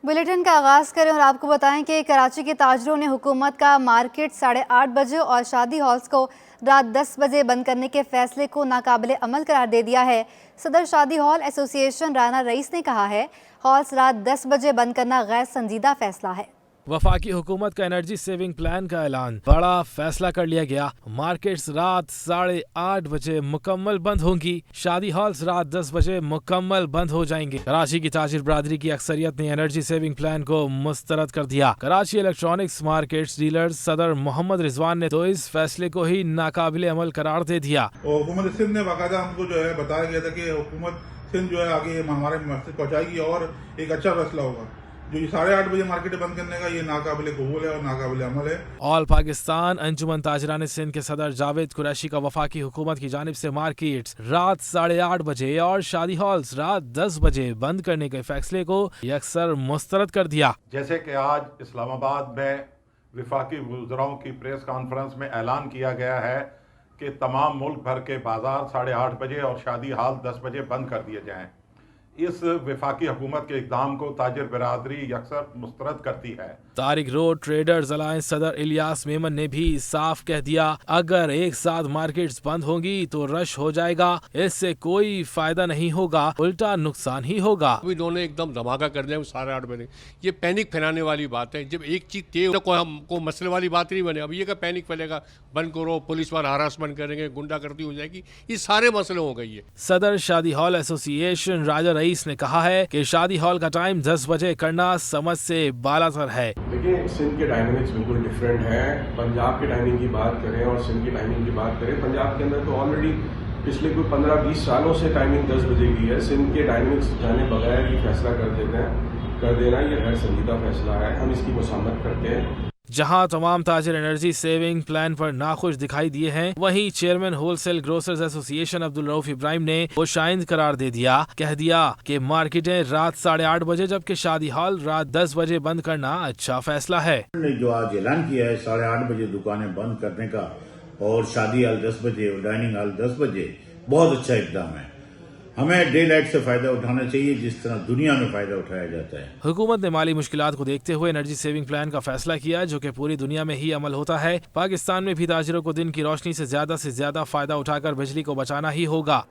Bulletin का आगाज़ करें और आपको बताएं कि कराची के ताजरों ने हुकूमत का मार्केट 8:30 बजे और शादी हॉल्स को रात 10 बजे बंद करने के फैसले को नाकाबिले अमल करार दे दिया है। सदर शादी हॉल एसोसिएशन राना रईस ने कहा है, हॉल्स रात 10 बजे बंद करना गैर संजीदा फैसला है। वफाकी हुकूमत का एनर्जी सेविंग प्लान का ऐलान, बड़ा फैसला कर लिया गया। मार्केट्स रात 8:30 बजे मुकम्मल बंद होंगी, शादी हॉल्स रात 10 बजे मुकम्मल बंद हो जाएंगे। कराची की ताजिर बरादरी की अक्सरियत ने एनर्जी सेविंग प्लान को मुस्तरद कर दिया। कराची इलेक्ट्रॉनिक्स मार्केट्स डीलर्स सदर मोहम्मद रिजवान ने तो इस फैसले को ही नाकाबिले अमल करार दे दिया। हुकूमत सिंध ने बाकायदा हमको जो है बताया गया था कि हुकूमत सिंध जो है आगे हमारे मकसद पहुँचाएगी और एक अच्छा फैसला होगा। जो ये 8:30 बजे मार्केट बंद करने का ये नाकाबिले कबूल है और नाकाबिले अमल है। ऑल पाकिस्तान अंजुमन ताजरान सिंध के सदर जावेद कुरैशी का वफाकी हुकूमत की जानिब से मार्केट्स रात 8:30 बजे और शादी हॉल्स रात 10 बजे बंद करने के फैसले को यकसर मुस्तरद कर दिया। जैसे कि आज इस्लामाबाद में वफाकी वज़राओं की प्रेस कॉन्फ्रेंस में ऐलान किया गया है कि तमाम मुल्क भर के बाजार 8:30 बजे और शादी हॉल 10 बजे बंद कर दिए जाएँ। इस वफाकी हुकूमत के इक़दाम को ताजिर बरादरी यकसर मुस्तरद करती है। तारिक रोड ट्रेडर्स अलायंस सदर इलियास मेमन ने भी साफ कह दिया, अगर एक साथ मार्केट्स बंद होंगी तो रश हो जाएगा, इससे कोई फायदा नहीं होगा, उल्टा नुकसान ही होगा। इन्होंने एकदम धमाका कर दिया 8:30 बजे। ये पैनिक फैलाने वाली बात है। जब एक चीज तेज कोई हमको मसले वाली बात नहीं बने। अब ये क्या पैनिक फैलेगा, बंद करो, पुलिस वाले हरासमेंट करेंगे, गुंडागर्दी हो जाएगी, ये सारे मसले हो गई है। सदर शादी हॉल एसोसिएशन राजा रईस ने कहा है कि शादी हॉल का टाइम 10 बजे करना समझ से बालातर है। देखिए, सिंध के डायनामिक्स बिल्कुल डिफरेंट है। पंजाब के टाइमिंग की बात करें और सिंध की टाइमिंग की बात करें, पंजाब के अंदर तो ऑलरेडी पिछले कोई 15-20 सालों से टाइमिंग 10 बजे की है। सिंध के डायनामिक्स जाने बगैर ये फैसला कर देना ये गैर संजीदा फैसला है। हम इसकी मुसामत करते हैं। जहां तमाम ताजिर एनर्जी सेविंग प्लान पर नाखुश दिखाई दिए हैं, वहीं chairman wholesale grocers association Abdul Rauf Ibrahim ने खुशाइंद करार दे दिया, कह दिया कि मार्केटें रात 8:30 बजे जबकि शादी हॉल रात 10 बजे बंद करना अच्छा फैसला है। जो आज ऐलान किया है 8:30 बजे दुकानें बंद करने का और शादी हॉल 10 बजे और डाइनिंग हॉल 10 बजे, बहुत अच्छा इकदाम है। हमें डे लाइट से फायदा उठाना चाहिए जिस तरह दुनिया में फायदा उठाया जाता है। हुकूमत ने माली मुश्किलात को देखते हुए एनर्जी सेविंग प्लान का फैसला किया, जो कि पूरी दुनिया में ही अमल होता है। पाकिस्तान में भी ताजिरों को दिन की रोशनी से ज्यादा फायदा उठाकर बिजली को बचाना ही होगा।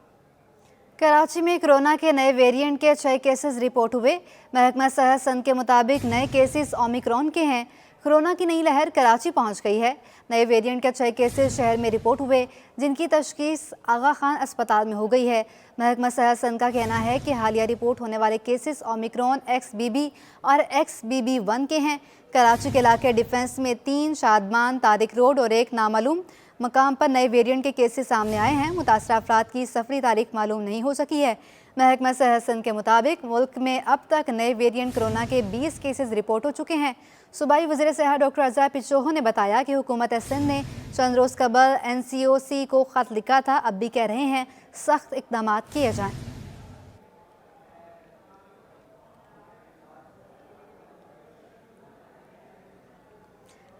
कराची में कोरोना के नए वेरिएंट के 6 केसेस रिपोर्ट हुए। महकमा सेहत सिंध के मुताबिक नए केसेस ओमिक्रॉन के हैं। कोरोना की नई लहर कराची पहुंच गई है। नए वेरिएंट के 6 केसेस शहर में रिपोर्ट हुए, जिनकी तशखीस आगा खान अस्पताल में हो गई है। महकमा सेहत सिंध का कहना है कि हालिया रिपोर्ट होने वाले केसेस ओमिक्रॉन XBB और XBB1 के हैं। कराची के इलाके डिफेंस में 3, शादमान, तारिक रोड और एक नामालूम मकाम पर नए वेरिएंट के केसेस सामने आए हैं। मुतासरा अफराद की सफरी तारीख मालूम नहीं हो सकी है। महकमा सेहत सिंध के मुताबिक मुल्क में अब तक नए वेरिएंट कोरोना के 20 केसेस रिपोर्ट हो चुके हैं। सूबाई वज़ीर सेहत डॉक्टर अज़हर पिचोहो ने बताया कि हुकूमत सिंध ने चंद रोज़ कबल NCOC को ख़त लिखा था, अब भी कह रहे हैं सख्त इक़दाम किए जाएँ।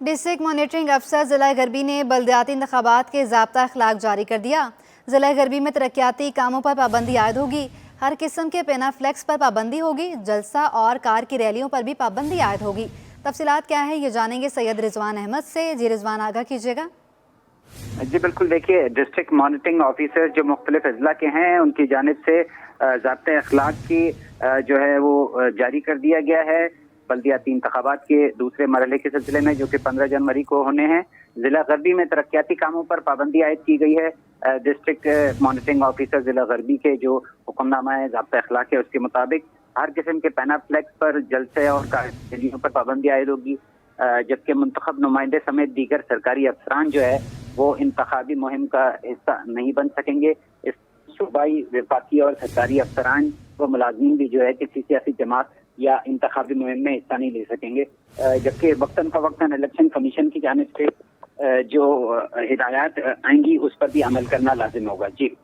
डिस्ट्रिक्ट मॉनिटरिंग अफसर ज़िला गरबी ने बल्दियाती इंतखाबात के ज़ाब्ता अखलाक जारी कर दिया। ज़िला गरबी में तरक्याती कामों पर पाबंदी आयद होगी। हर किस्म के पेनाफ्लेक्स पर पाबंदी होगी। जलसा और कार की रैलियों पर भी पाबंदी आयद होगी। तफसीलात क्या है, ये जानेंगे सैयद रिजवान अहमद से। जी रिजवान, आगाह कीजिएगा। जी बिल्कुल, देखिए, डिस्ट्रिक्ट मॉनिटरिंग ऑफिसर जो मुख्तलिफ अजला के हैं, उनकी जानिब से ज़ाब्ते अखलाक की जो है वो जारी कर दिया गया है। बल्दियाती इंतखाबात के दूसरे मरहले के सिलसिले में, जो कि 15 जनवरी को होने हैं, ज़िला गरबी में तरक्याती कामों पर पाबंदी आयद की गई है। डिस्ट्रिक्ट मॉनिटरिंग ऑफिसर ज़िला गरबी के जो हुक्मनामा है ज़ाब्ता अखलाक है, उसके मुताबिक हर किस्म के पैनाफ्लेक्स पर, जलसे और रैलियों पर पाबंदी आयद होगी। जबकि मुंतखब नुमाइंदे समेत दीगर सरकारी अफसरान जो है वो इंतखाबी मुहिम का हिस्सा नहीं बन सकेंगे। इस सूबाई, वफाकी और सरकारी अफसरान व मुलाजिम भी जो है किसी सियासी जमात या इंतखाबी मुहिम में हिस्सा नहीं ले सकेंगे। जबकि वक्तन फवक्तन इलेक्शन कमीशन की जानिब से जो हिदायत आएंगी उस पर भी अमल करना लाजिम होगा। जी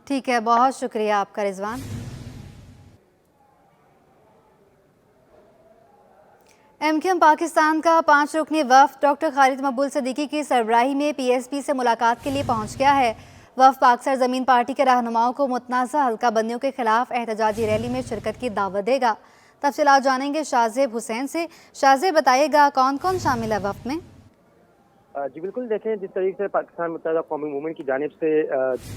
ठीक है, बहुत शुक्रिया आपका रिजवान। MQM पाकिस्तान का 5 रुकनी वफ़द डॉक्टर खालिद मकबूल सिद्दीकी की सरबराही में PSP से मुलाकात के लिए पहुंच गया है। वफ़ पाक सरज़मीन पार्टी के रहनुमाओं को मुतनाज़ा हल्का बंदियों के खिलाफ एहतजाजी रैली में शिरकत की दावत देगा। तफसीलात जानेंगे शाहज़ेब हुसैन से। शाहज़ेब, बताइएगा कौन कौन शामिल है वफ़द में? जी बिल्कुल, देखें जिस तरीके से पाकिस्तान मुत्तहिदा कौमी मूवमेंट की जानिब से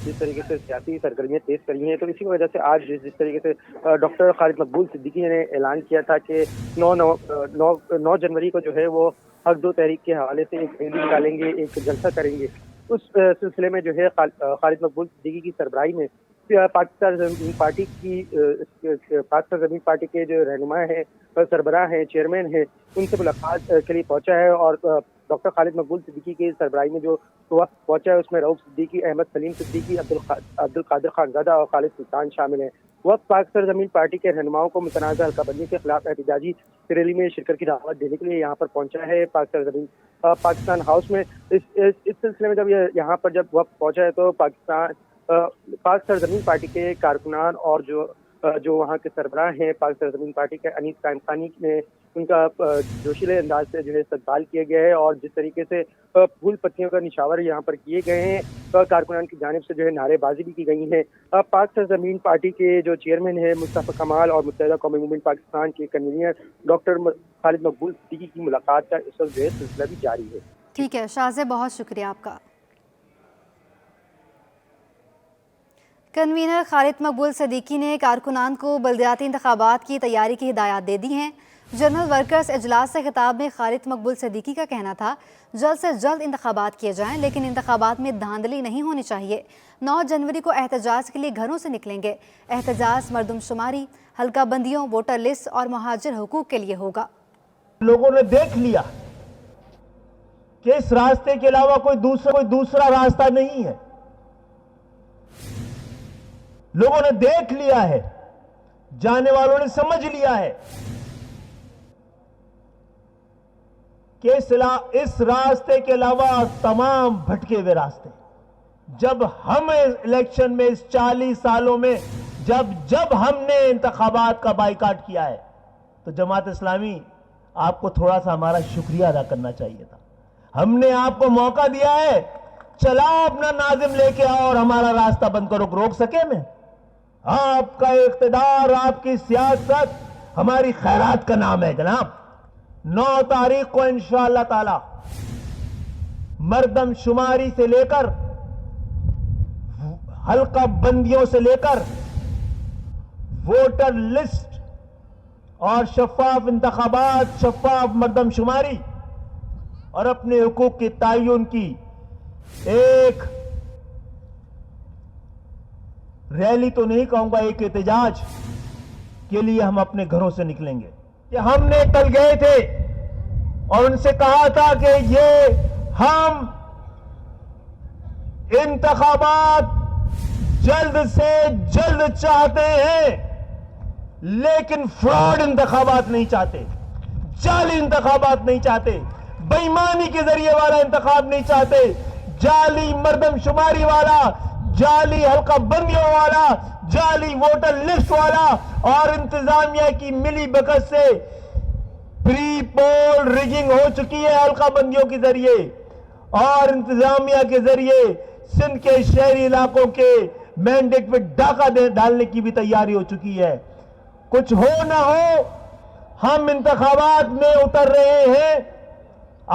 जिस तरीके से सियासी सरगर्मियाँ तेज़ करी हैं, तो इसी की वजह से आज जिस तरीके से डॉक्टर खालिद मकबूल सिद्दीकी ने ऐलान किया था कि 9 जनवरी को जो है वो हक दो तहरीक के हवाले से एक रैली निकालेंगे, एक जलसा करेंगे। उस सिलसिले में जो है खालिद मकबूल सिद्दीकी की सरबराही में पाकिस्तान ज़मीन पार्टी के जो रहनुमा हैं, सरबराह हैं, चेयरमैन हैं, उनसे मुलाकात के लिए पहुंचा है। और डॉक्टर खालिद मकबूल सिद्दीकी की सरबराही में जो वक्त पहुंचा है उसमें रऊफ सिद्दीकी, अहमद सलीम सिद्दीकी, अब्दुल कादिर खानजादा और खालिद सुल्तान शामिल हैं। वक्त पाक सरज़मीन पार्टी के रहनुमाओं को मुतनाज़ा हल्काबंदी के खिलाफ एहतजाजी रैली में शिरकत की दावत देने के लिए यहाँ पर पहुंचा है पाकिस्तान हाउस में। इस सिलसिले में जब यहाँ पर जब वक्त पहुंचा है तो पाक सरज़मीन पार्टी के कारकुनान और जो वहाँ के सरबराह हैं पाक सरज़मीन पार्टी के अनीस कायम खानी ने उनका जोशीले अंदाज से जो है इस्तकबाल किया गया है। और जिस तरीके से फूल पत्तियों का निशावर यहाँ पर किए गए हैं, कारकुनान की जानिब से जो है नारेबाजी भी की गई है। पाक सरज़मीन पार्टी के जो चेयरमैन है मुस्तफ़ा कमाल और मुत्तहिदा कौमी मूवमेंट पाकिस्तान के कन्वीनर डॉक्टर खालिद मकबूल सिद्दीकी की मुलाकात का इस वक्त जो है सिलसिला भी जारी है। ठीक है शाहज़ेब, बहुत शुक्रिया आपका। कन्वीनर खालिद मकबूल सिद्दीकी ने कारकुनान को बल्दियाती इंतखाबात की तैयारी की हिदायत दे दी हैं। जनरल वर्कर्स इजलास से खिताब में खालिद मकबूल सिद्दीकी का कहना था जल्द से जल्द इंतखाबात किए जाएं, लेकिन इंतखाबात में धांधली नहीं होनी चाहिए। 9 जनवरी को एहतजाज के लिए घरों से निकलेंगे। एहतजाज मरदमशुमारी, हल्का बंदियों, वोटर लिस्ट और मुहाजिर हुकूक के लिए होगा। लोगों ने देख लिया कि इस रास्ते के अलावा कोई दूसरा रास्ता नहीं है। लोगों ने देख लिया है, जाने वालों ने समझ लिया है कि इस रास्ते के अलावा तमाम भटके हुए रास्ते। जब हम इलेक्शन में इस 40 सालों में जब हमने इंतखाबात का बाइकाट किया है, तो जमात इस्लामी आपको थोड़ा सा हमारा शुक्रिया अदा करना चाहिए था। हमने आपको मौका दिया है, चलाओ अपना नाजिम लेके आओ और हमारा रास्ता बंद करो। रोक सके मैं? आपका इख्तिदार, आपकी सियासत हमारी खैरात का नाम है जनाब। 9 तारीख को इंशाअल्लाह ताला मर्दम शुमारी से लेकर हल्का बंदियों से लेकर वोटर लिस्ट और शफाफ इंतखाबात, शफाफ मर्दम शुमारी और अपने हुकूक की तायुन की एक रैली तो नहीं कहूंगा, एक एहतजाज के लिए हम अपने घरों से निकलेंगे। कि हमने कल गए थे और उनसे कहा था कि ये हम इंतखाबात जल्द से जल्द चाहते हैं, लेकिन फ्रॉड इंतखाबात नहीं चाहते, जाली इंतखाबात नहीं चाहते, बेईमानी के जरिए वाला इंतखाब नहीं चाहते, जाली मर्दमशुमारी वाला, जाली हल्का बंदियों वाला, जाली वोटर लिस्ट वाला और इंतजामिया की मिली भगत से प्री पोल रिगिंग हो चुकी है हल्का बंदियों के जरिए और इंतजामिया के जरिए सिंध के शहरी इलाकों के मैंडेट पे डाका डालने की भी तैयारी हो चुकी है। कुछ हो ना हो, हम इंतखाबात में उतर रहे हैं,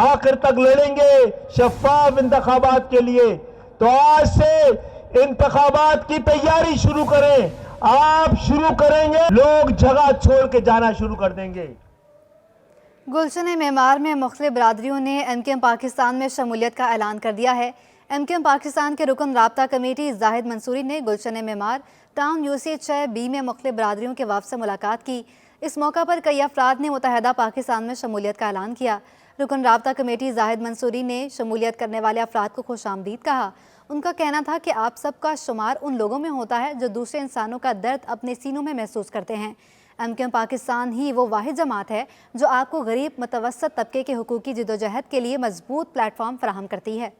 आखिर तक लड़ेंगे शफाफ इंतखाबात के लिए। तो आज से इंतखाबात की तैयारी शुरू करें, आप शुरू करेंगे, लोग जगह छोड़ के जाना शुरू कर देंगे। गुलशन मेमार में मुख्तलिफ बरादरियों ने एमकेएम पाकिस्तान में शमूलियत का ऐलान कर दिया है। एमकेएम पाकिस्तान के रुकन राब्ता कमेटी जाहिद मंसूरी ने गुलशन मेमार टाउन यूसी 6B में मुख्तलिफ बरादरियों के वफ़द से मुलाकात की। इस मौका पर कई अफराद ने मुत्तहिदा पाकिस्तान में शमूलियत का ऐलान किया। रुकन राब्ता कमेटी जाहिद मंसूरी ने शमूलियत करने वाले अफराद को खुशामदीद कहा। उनका कहना था कि आप सबका शुमार उन लोगों में होता है जो दूसरे इंसानों का दर्द अपने सीनों में महसूस करते हैं। एमकेएम पाकिस्तान ही वो वाहिद जमात है जो आपको गरीब मतवसत तबके के हुकूक की जिदोजहद के लिए मजबूत प्लेटफॉर्म फराहम करती है।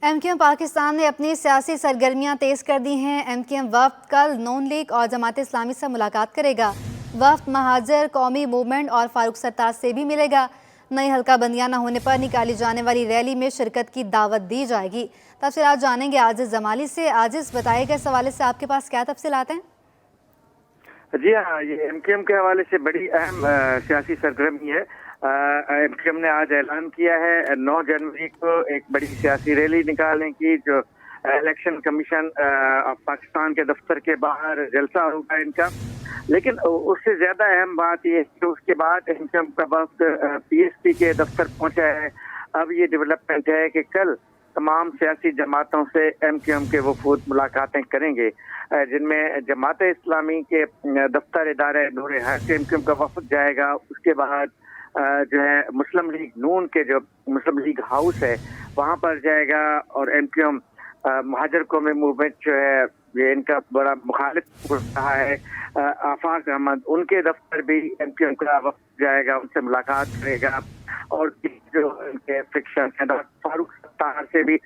एमकेएम पाकिस्तान ने अपनी सियासी सरगर्मियां तेज़ कर दी हैं। एमकेएम वफ़द कल नून लीग और जमात इस्लामी से मुलाकात करेगा। वफ्द महाजर कौमी मूवमेंट और फारूक सत्तार से भी मिलेगा। नई हल्का बंदियां न होने पर निकाली जाने वाली रैली में शिरकत की दावत दी जाएगी। तफसीलात जानेंगे आजिज जमाली से। आजिज, बताइएगा इस हवाले से आपके पास क्या तफसीलात हैं? जी हाँ, ये एमकेएम के हवाले से बड़ी अहम सियासी सरगर्मी है। एमकेएम ने आज ऐलान किया है 9 जनवरी को एक बड़ी सियासी रैली निकालने की, जो इलेक्शन कमीशन ऑफ पाकिस्तान के दफ्तर के बाहर जलसा होगा इनका। लेकिन उससे ज्यादा अहम बात यह है कि उसके बाद एमकेएम का वक्त पीएसपी के दफ्तर पहुंचा है। अब ये डेवलपमेंट है कि कल तमाम सियासी जमातों से एमकेएम के वफूद मुलाकातें करेंगे, जिनमें जमात इस्लामी के दफ्तर इदारे नूर हक एमकेएम का वफद जाएगा। उसके बाद जो है मुस्लिम लीग नून के जो मुस्लिम लीग हाउस है वहाँ पर जाएगा, और एमकेएम महाजर कौमी मूवमेंट जो है ये इनका बड़ा मुखालिफ रहा है। आफाक अहमद, उनके दफ्तर भी एमकेएम का वफद जाएगा, उनसे मुलाकात करेगा। और जो इनके फिक्शन है फारूक सत्तार से भी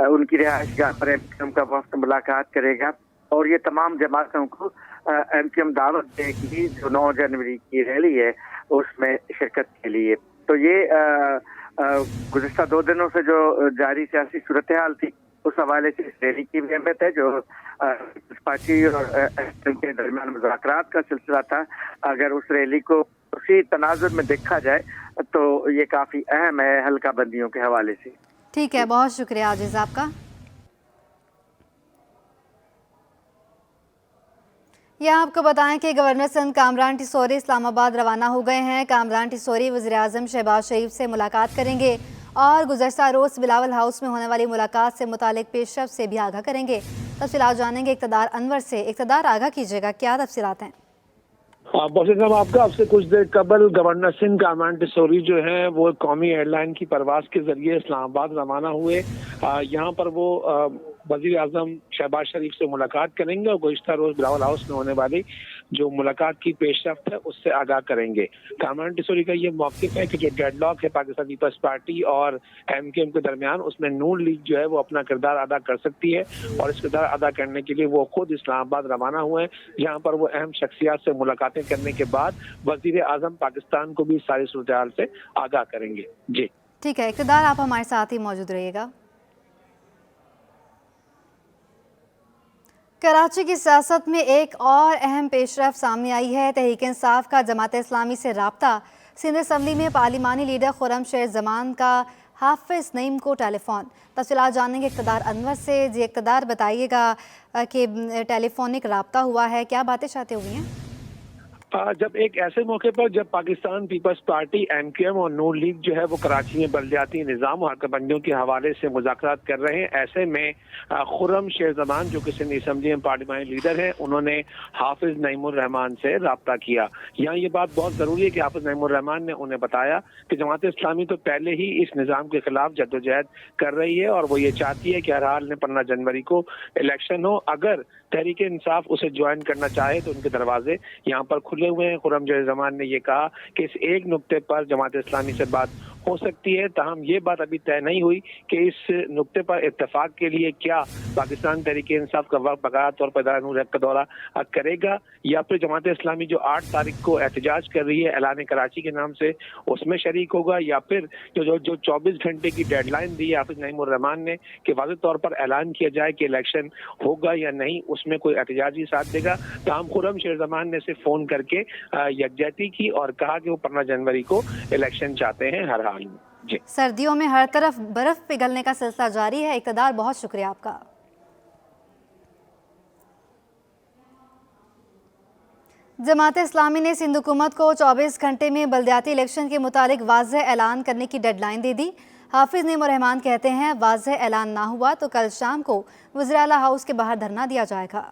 उनकी रिहाइशगाह पर एमकेएम का वफद मुलाकात करेगा। और ये तमाम जमातों को एमकेएम दावत देगी जो 9 जनवरी की रैली है उसमें शिरकत के लिए। तो ये गुज़िश्ता 2 दिनों से जो जारी सियासी सूरत हाल थी उस हवाले से इस रैली की भी अहमियत है, जो पार्टी और के दरमियान मुज़ाकरात का सिलसिला था। अगर उस रैली को उसी तनाजुर में देखा जाए तो ये काफ़ी अहम है हल्का बंदियों के हवाले से। ठीक है, बहुत शुक्रिया आजिज आपका। यहाँ आपको बताएं कि गवर्नर सिंध कामरान टिसोरी इस्लामाबाद रवाना हो गए हैं। कामरान टिसोरी वज़ीर-ए-आज़म शहबाज शरीफ से मुलाकात करेंगे और गुज़श्ता रोज़ बिलावल हाउस में होने वाली मुलाकात से मुतालिक पेशरफ्त से भी आगाह करेंगे। तफसीलात जानेंगे इक़्तिदार अनवर से। इक़्तिदार, आगाह कीजिएगा, क्या तफसीलात हैं? बॉसिर साहब, आपका आपसे कुछ देर कबल गवर्नर सिंध कामरान टिसोरी जो है वो कौमी एयरलाइन की परवाज़ के ज़रिए इस्लामाबाद रवाना हुए। यहाँ पर वो वज़ीर आज़म शहबाज शरीफ से मुलाकात करेंगे और गुज़श्ता रोज़ बिलावल हाउस में होने वाली जो मुलाकात की पेशरफ्त है उससे आगाह करेंगे। कामरान टिसोरी का ये मौक़िफ़ है कि जो डेडलॉक है पाकिस्तान पीपल्स पार्टी और एमकेएम के दरमियान, उसमें नून लीग जो है वो अपना किरदार अदा कर सकती है, और इस किरदार अदा करने के लिए वो खुद इस्लामाबाद रवाना हुए हैं, जहाँ पर वो अहम शख्सियात से मुलाकातें करने के बाद वज़ीर आज़म पाकिस्तान को भी सारी सूरत हाल से आगाह करेंगे। जी ठीक है इक़्तिदार, आप हमारे साथ ही मौजूद रहिएगा। कराची की सियासत में एक और अहम पेशरफ्त सामने आई है। तहरीक इंसाफ का जमात इस्लामी से राब्ता। सिंध असम्बली में पार्लिमानी लीडर खुर्रम शेर जमान का हाफिज नईम को टेलीफोन। तफसीलात जानेंगे इक़्तिदार अनवर से। जी इक़्तिदार, बताइएगा कि टेलीफोनिक राब्ता हुआ है, क्या बातें शातें हुई हैं? जब एक ऐसे मौके पर जब पाकिस्तान पीपल्स पार्टी एमकेएम और नून लीग जो है वो कराची में बलदियाती निज़ाम और हकबंदियों के हवाले से मुज़ाकरात कर रहे हैं, ऐसे में खुर्रम शेर जमान जो कि सिंध असम्बली में पार्लिमानी लीडर हैं, उन्होंने हाफिज नईमुर रहमान से रब्ता किया। यहाँ ये बात बहुत ज़रूरी है कि हाफिज नईमुर रहमान ने उन्हें बताया कि जमात इस्लामी तो पहले ही इस निज़ाम के खिलाफ जद्दोजहद कर रही है और वो ये चाहती है कि हर हाल में 15 जनवरी को इलेक्शन हो। अगर तहरीक इंसाफ उसे ज्वाइन करना चाहे तो उनके दरवाजे यहाँ पर खुले हुए हैं। खुर्रम शेर जमान ने ये कहा कि इस एक नुक्ते पर जमात इस्लामी से बात हो सकती है, ताहम ये बात अभी तय नहीं हुई कि इस नुक्ते पर इत्तेफाक के लिए क्या पाकिस्तान तहरीक इंसाफ का वक्त बकाया तौर पर इदारा नूर हक का दौरा करेगा, या फिर जमात इस्लामी जो 8 तारीख को एहतजाज कर रही है ऐलान कराची के नाम से उसमें शरीक होगा, या फिर जो 24 घंटे की डेडलाइन दी है हाफिज नईमुर रहमान ने कि वाज़ेह तौर पर ऐलान किया जाए कि इलेक्शन होगा या नहीं, उसमें कोई एहतजाजी साथ देगा। ताहम खुर्रम शेर जमान ने सिर्फ फ़ोन करके यकजहती की और कहा कि वो 15 जनवरी को इलेक्शन चाहते हैं हर हाल में। जी, सर्दियों में हर तरफ बर्फ पिघलने का सिलसिला जारी है। इक़्तिदार, बहुत शुक्रिया आपका। जमात इस्लामी ने सिंध हुकूमत को 24 घंटे में बलदियाती इलेक्शन के मुतालिक वाज़ेह ऐलान करने की डेडलाइन दे दी। हाफिज नईमुर रहमान कहते हैं वाज़ेह ऐलान ना हुआ तो कल शाम को वज़ीर आला हाउस के बाहर धरना दिया जाएगा।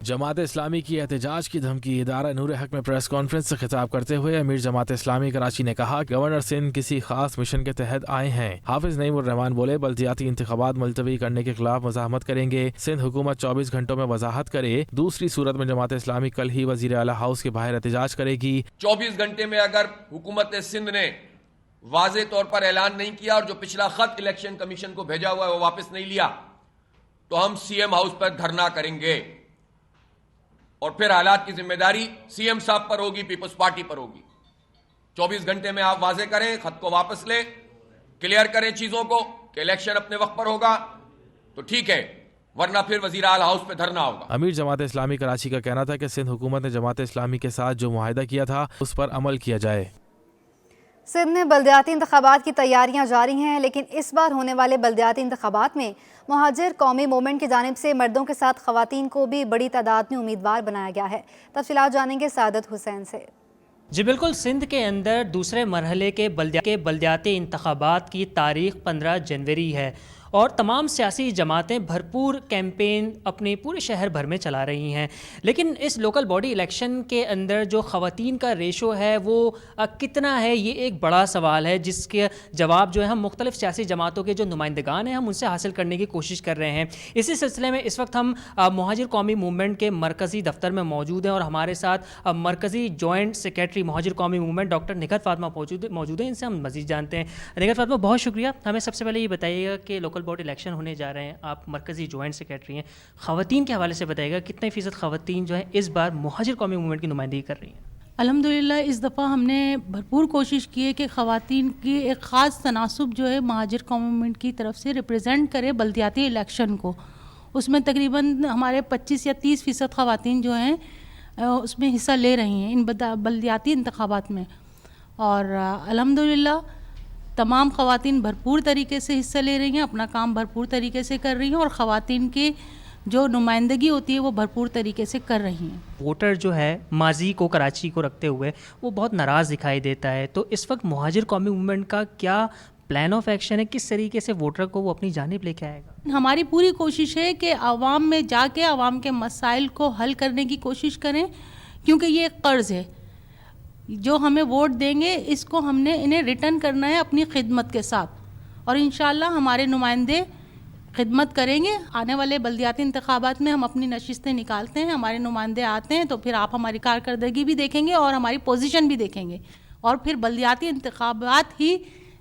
जमात इस्लामी की एहतजाज की धमकी। इदारा नूर हक में प्रेस कॉन्फ्रेंस से खिताब करते हुए अमीर जमात इस्लामी कराची ने कहा गवर्नर सिंध किसी खास मिशन के तहत आए हैं। हाफिज नईमुर रहमान बोले बल्दियाती इंतखाबात मुलतवी करने के खिलाफ मज़ाहमत करेंगे। सिंध हुकूमत 24 घंटों में वजाहत करे, दूसरी सूरत में जमात इस्लामी कल ही वज़ीर आला हाउस के बाहर एहतजाज करेगी। 24 घंटे में अगर हुकूमत सिंध ने वाज़ेह तौर पर ऐलान नहीं किया और जो पिछला खत इलेक्शन कमीशन को भेजा हुआ है वो वापस नहीं लिया तो हम सीएम हाउस पर धरना करेंगे। اور پھر حالات کی ذمہ داری CM صاحب پر ہوگی, پیپلز پارٹی پر ہوگی. 24 گھنٹے میں آپ واضح کریں, خط کو واپس لیں, کلیئر کریں چیزوں کو کہ الیکشن اپنے وقت پر ہوگا تو ٹھیک ہے, ورنہ پھر وزیر اعلی ہاؤس پہ دھرنا ہوگا. امیر جماعت اسلامی کراچی کا کہنا تھا کہ سندھ حکومت نے جماعت اسلامی کے ساتھ جو معاہدہ کیا تھا اس پر عمل کیا جائے. سندھ میں بلدیاتی انتخابات کی تیاریاں جاری ہیں, لیکن اس بار ہونے والے بلدیاتی انتخابات میں مہاجر قومی موومنٹ کی جانب سے مردوں کے ساتھ خواتین کو بھی بڑی تعداد میں امیدوار بنایا گیا ہے. تفصیلات جانیں گے سعادت حسین سے. جی بالکل, سندھ کے اندر دوسرے مرحلے کے بلدیاتی انتخابات کی تاریخ 15 جنوری ہے اور تمام سیاسی جماعتیں بھرپور کیمپین اپنے پورے شہر بھر میں چلا رہی ہیں. لیکن اس لوکل باڈی الیکشن کے اندر جو خواتین کا ریشو ہے وہ کتنا ہے, یہ ایک بڑا سوال ہے جس کے جواب جو ہے ہم مختلف سیاسی جماعتوں کے جو نمائندگان ہیں ہم ان سے حاصل کرنے کی کوشش کر رہے ہیں. اسی سلسلے میں اس وقت ہم مہاجر قومی موومنٹ کے مرکزی دفتر میں موجود ہیں اور ہمارے ساتھ مرکزی جوائنٹ سیکریٹری مہاجر قومی موومنٹ ڈاکٹر نگہت فاطمہ موجود ہیں. ان سے ہم مزید جانتے ہیں. نگہت فاطمہ, بہت شکریہ. ہمیں سب سے پہلے یہ بتائیے گا کہ لوکل باڈی الیکشن ہونے جا رہے ہیں, آپ مرکزی جوائنٹ سیکریٹری ہیں, خواتین کے حوالے سے بتائیے گا کتنے فیصد خواتین جو ہیں اس بار مہاجر قومی موومنٹ کی نمائندگی کر رہی ہیں؟ الحمدللہ اس دفعہ ہم نے بھرپور کوشش کی ہے کہ خواتین کی ایک خاص تناسب جو ہے مہاجر قومی موومنٹ کی طرف سے ریپرزینٹ کرے بلدیاتی الیکشن کو. اس میں تقریباً ہمارے 25 یا 30% خواتین جو ہیں اس میں حصہ لے رہی ہیں ان بلدیاتی انتخابات میں, اور الحمدللہ تمام خواتین بھرپور طریقے سے حصہ لے رہی ہیں, اپنا کام بھرپور طریقے سے کر رہی ہیں اور خواتین کی جو نمائندگی ہوتی ہے وہ بھرپور طریقے سے کر رہی ہیں. ووٹر جو ہے ماضی کو کراچی کو رکھتے ہوئے وہ بہت ناراض دکھائی دیتا ہے, تو اس وقت مہاجر قومی موومنٹ کا کیا پلان آف ایکشن ہے, کس طریقے سے ووٹر کو وہ اپنی جانب لے کے آئے گا؟ ہماری پوری کوشش ہے کہ عوام میں جا کے عوام کے مسائل کو حل کرنے کی کوشش کریں, کیونکہ یہ ایک قرض ہے. جو ہمیں ووٹ دیں گے اس کو ہم نے انہیں ریٹرن کرنا ہے اپنی خدمت کے ساتھ, اور انشاءاللہ ہمارے نمائندے خدمت کریں گے. آنے والے بلدیاتی انتخابات میں ہم اپنی نشستیں نکالتے ہیں, ہمارے نمائندے آتے ہیں, تو پھر آپ ہماری کارکردگی بھی دیکھیں گے اور ہماری پوزیشن بھی دیکھیں گے, اور پھر بلدیاتی انتخابات ہی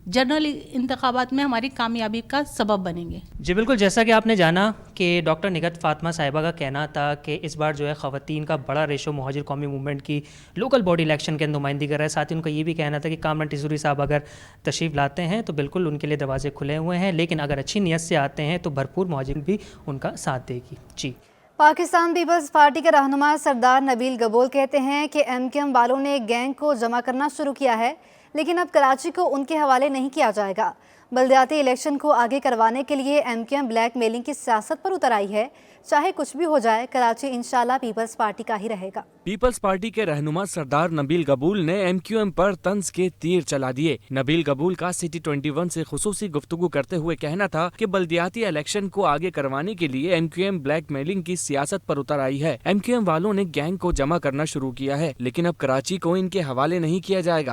جنرل انتخابات میں ہماری کامیابی کا سبب بنیں گے. جی بالکل, جیسا کہ آپ نے جانا کہ ڈاکٹر نگہت فاطمہ صاحبہ کا کہنا تھا کہ اس بار جو ہے خواتین کا بڑا ریشو مہاجر قومی موومنٹ کی لوکل باڈی الیکشن کے نمائندگی کر رہا ہے. ساتھ ہی ان کا یہ بھی کہنا تھا کہ کامران ٹیزوری صاحب اگر تشریف لاتے ہیں تو بالکل ان کے لیے دروازے کھلے ہوئے ہیں, لیکن اگر اچھی نیت سے آتے ہیں تو بھرپور مہاجر بھی ان کا ساتھ دے گی. جی, پاکستان پیپلز پارٹی کے رہنما سردار نبیل گبول کہتے ہیں کہ MQM والوں نے گینگ کو جمع کرنا شروع کیا ہے, لیکن اب کراچی کو ان کے حوالے نہیں کیا جائے گا. بلدیاتی الیکشن کو آگے کروانے کے لیے MQM بلیک میلنگ کی سیاست پر اتر آئی ہے. چاہے کچھ بھی ہو جائے, کراچی انشاءاللہ پیپلز پارٹی کا ہی رہے گا. پیپلز پارٹی کے رہنما سردار نبیل گبول نے MQM پر طنز کے تیر چلا دیے. نبیل گبول کا سٹی 21 سے خصوصی گفتگو کرتے ہوئے کہنا تھا کہ بلدیاتی الیکشن کو آگے کروانے کے لیے MQM بلیک میلنگ کی سیاست پر اتر آئی ہے. MQM والوں نے گینگ کو جمع کرنا شروع کیا ہے, لیکن اب کراچی کو ان کے حوالے نہیں کیا جائے گا.